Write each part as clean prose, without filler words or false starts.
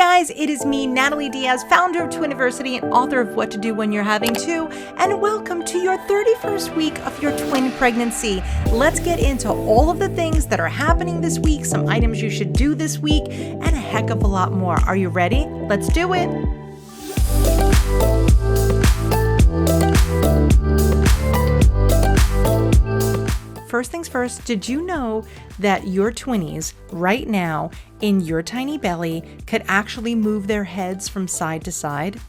guys, it is me, Natalie Diaz, founder of Twiniversity and author of What to Do When You're Having Two, and welcome to your 31st week of your twin pregnancy. Let's get into all of the things that are happening this week, some items you should do this week, and a heck of a lot more. Are you ready? Let's do it. First things first, did you know that your twinnies right now in your tiny belly could actually move their heads from side to side?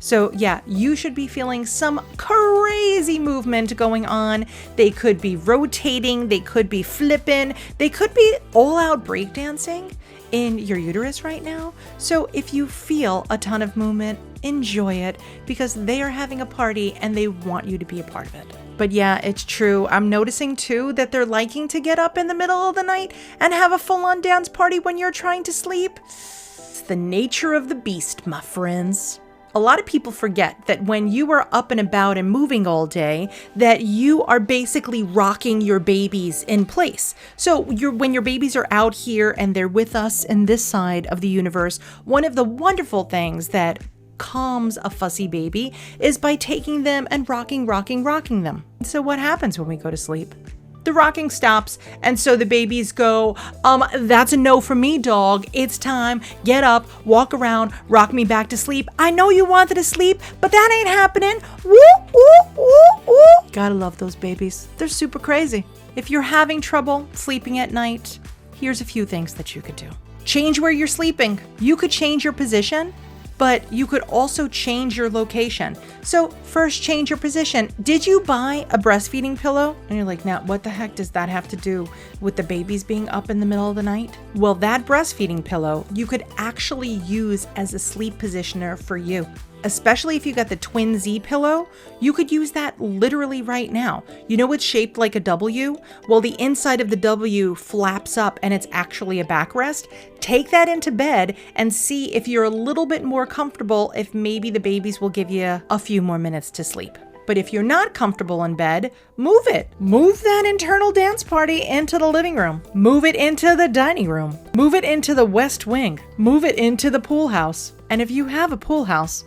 So yeah, you should be feeling some crazy movement going on. They could be rotating, they could be flipping, they could be all out breakdancing in your uterus right now. So if you feel a ton of movement, enjoy it because they are having a party and they want you to be a part of it. But yeah, it's true. I'm noticing too that they're liking to get up in the middle of the night and have a full-on dance party when you're trying to sleep. It's the nature of the beast, my friends. A lot of people forget that when you are up and about and moving all day, that you are basically rocking your babies in place. So when your babies are out here and they're with us in this side of the universe, one of the wonderful things that calms a fussy baby is by taking them and rocking them. So what happens when we go to sleep? The rocking stops, and so the babies go, that's a no for me, dog. It's time. Get up, walk around, rock me back to sleep. I know you wanted to sleep, but that ain't happening. Woo, woo, woo, woo. Gotta love those babies. They're super crazy. If you're having trouble sleeping at night, here's a few things that you could do. Change where you're sleeping. You could change your position, but you could also change your location. So first, change your position. Did you buy a breastfeeding pillow? And you're like, now what the heck does that have to do with the babies being up in the middle of the night? Well, that breastfeeding pillow you could actually use as a sleep positioner for you. Especially if you got the Twin Z pillow, you could use that literally right now. You know it's shaped like a W? Well, the inside of the W flaps up and it's actually a backrest. Take that into bed and see if you're a little bit more comfortable, if maybe the babies will give you a few more minutes to sleep. But if you're not comfortable in bed, move it. Move that internal dance party into the living room. Move it into the dining room. Move it into the west wing. Move it into the pool house. And if you have a pool house,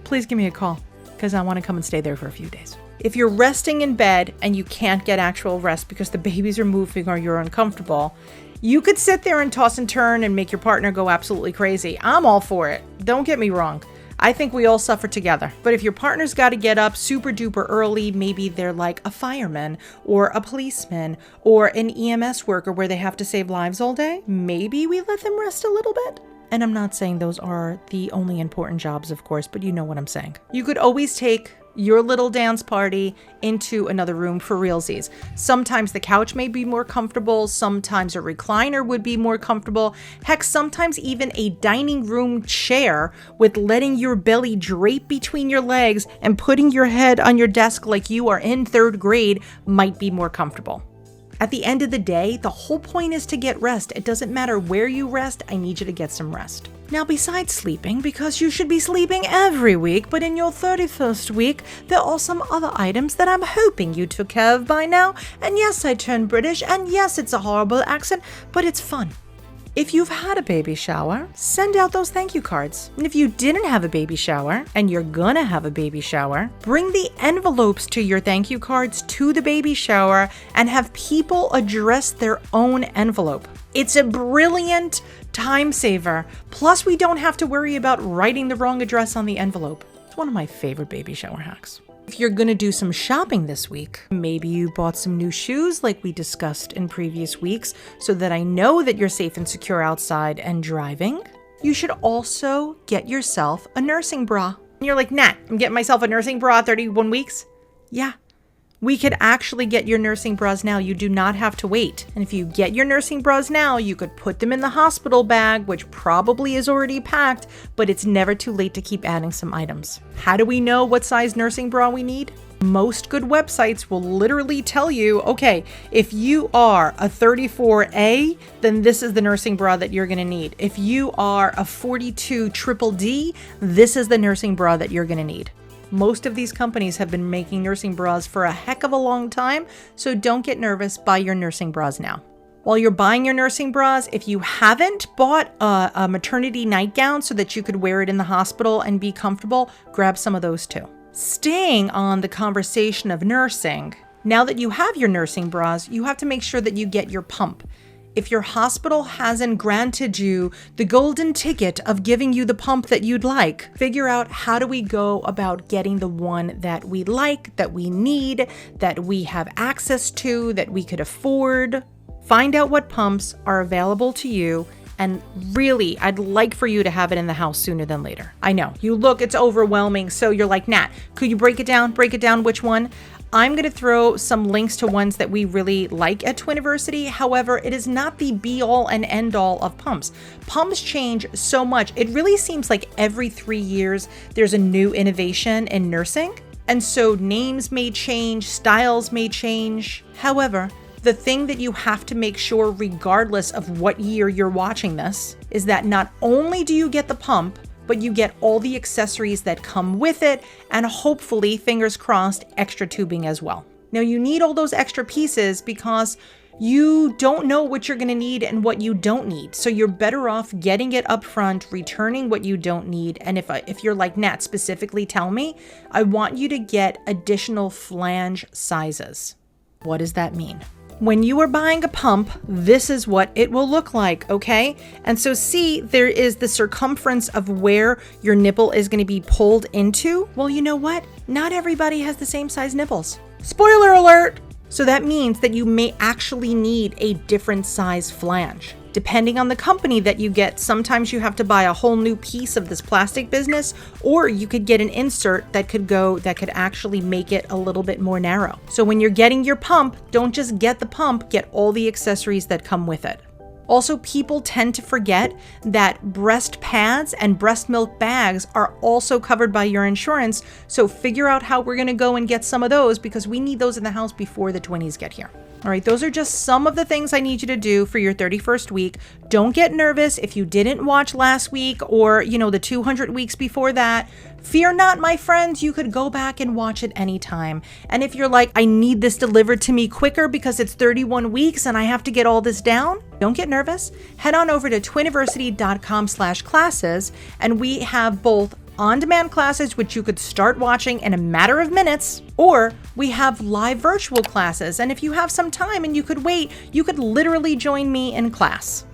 please give me a call because I want to come and stay there for a few days. If you're resting in bed and you can't get actual rest because the babies are moving or you're uncomfortable, you could sit there and toss and turn and make your partner go absolutely crazy. I'm all for it. Don't get me wrong. I think we all suffer together. But if your partner's got to get up super duper early, maybe they're like a fireman or a policeman or an EMS worker where they have to save lives all day, maybe we let them rest a little bit. And I'm not saying those are the only important jobs, of course, but you know what I'm saying. You could always take your little dance party into another room for realsies. Sometimes the couch may be more comfortable. Sometimes a recliner would be more comfortable. Heck, sometimes even a dining room chair with letting your belly drape between your legs and putting your head on your desk like you are in third grade might be more comfortable. At the end of the day, the whole point is to get rest. It doesn't matter where you rest, I need you to get some rest. Now, besides sleeping, because you should be sleeping every week, but in your 31st week, there are some other items that I'm hoping you took care of by now. And yes, I turned British, and yes, it's a horrible accent, but it's fun. If you've had a baby shower, send out those thank you cards. And if you didn't have a baby shower and you're gonna have a baby shower, bring the envelopes to your thank you cards to the baby shower and have people address their own envelope. It's a brilliant time saver. Plus, we don't have to worry about writing the wrong address on the envelope. It's one of my favorite baby shower hacks. If you're gonna do some shopping this week, maybe you bought some new shoes like we discussed in previous weeks so that I know that you're safe and secure outside and driving. You should also get yourself a nursing bra. And you're like, Nat, I'm getting myself a nursing bra at 31 weeks? Yeah. We could actually get your nursing bras now. You do not have to wait. And if you get your nursing bras now, you could put them in the hospital bag, which probably is already packed, but it's never too late to keep adding some items. How do we know what size nursing bra we need? Most good websites will literally tell you, okay, if you are a 34A, then this is the nursing bra that you're going to need. If you are a 42 triple D, this is the nursing bra that you're going to need. Most of these companies have been making nursing bras for a heck of a long time, so don't get nervous, buy your nursing bras now. While you're buying your nursing bras, if you haven't bought a maternity nightgown so that you could wear it in the hospital and be comfortable, grab some of those too. Staying on the conversation of nursing, now that you have your nursing bras, you have to make sure that you get your pump. If your hospital hasn't granted you the golden ticket of giving you the pump that you'd like, figure out how do we go about getting the one that we like, that we need, that we have access to, that we could afford. Find out what pumps are available to you. And really, I'd like for you to have it in the house sooner than later. I know, you look, it's overwhelming. So you're like, Nat, could you break it down? Break it down, which one? I'm going to throw some links to ones that we really like at Twiniversity. However, it is not the be all and end all of pumps. Pumps change so much. It really seems like every 3 years, there's a new innovation in nursing. And so names may change, styles may change. However, the thing that you have to make sure, regardless of what year you're watching this, is that not only do you get the pump, but you get all the accessories that come with it, and hopefully, fingers crossed, extra tubing as well. Now, you need all those extra pieces because you don't know what you're going to need and what you don't need. So you're better off getting it up front, returning what you don't need. And if you're like, Nat, specifically tell me, I want you to get additional flange sizes. What does that mean? When you are buying a pump, this is what it will look like, okay? And so see, there is the circumference of where your nipple is going to be pulled into. Well, you know what? Not everybody has the same size nipples. Spoiler alert! So that means that you may actually need a different size flange. Depending on the company that you get, sometimes you have to buy a whole new piece of this plastic business, or you could get an insert that could actually make it a little bit more narrow. So when you're getting your pump, don't just get the pump, get all the accessories that come with it. Also, people tend to forget that breast pads and breast milk bags are also covered by your insurance. So figure out how we're going to go and get some of those because we need those in the house before the twinnies get here. All right, those are just some of the things I need you to do for your 31st week. Don't get nervous if you didn't watch last week or, the 200 weeks before that. Fear not, my friends, you could go back and watch it anytime. And if you're like, I need this delivered to me quicker because it's 31 weeks and I have to get all this down, don't get nervous. Head on over to twiniversity.com/classes, and we have both on-demand classes, which you could start watching in a matter of minutes, or we have live virtual classes. And if you have some time and you could wait, you could literally join me in class.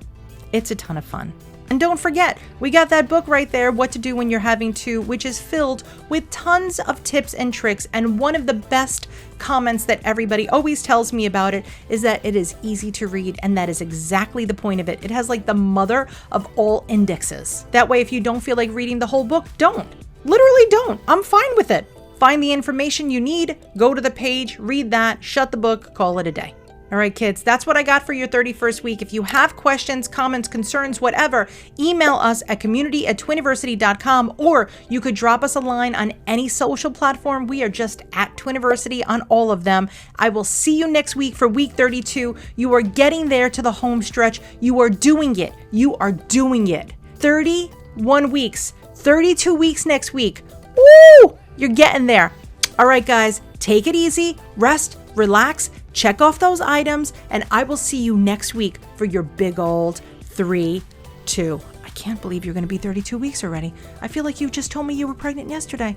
It's a ton of fun. And don't forget, we got that book right there, What to Do When You're Having To, which is filled with tons of tips and tricks. And one of the best comments that everybody always tells me about it is that it is easy to read. And that is exactly the point of it. It has like the mother of all indexes. That way, if you don't feel like reading the whole book, don't. Literally don't. I'm fine with it. Find the information you need, go to the page, read that, shut the book, call it a day. All right, kids, that's what I got for your 31st week. If you have questions, comments, concerns, whatever, email us at community@twiniversity.com, or you could drop us a line on any social platform. We are just at Twiniversity on all of them. I will see you next week for week 32. You are getting there to the home stretch. You are doing it. You are doing it. 31 weeks, 32 weeks next week. Woo! You're getting there. All right, guys, take it easy, rest, relax, check off those items, and I will see you next week for your big old 3-2. I can't believe you're going to be 32 weeks already. I feel like you just told me you were pregnant yesterday.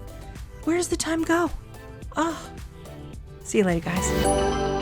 Where does the time go? Oh, see you later, guys.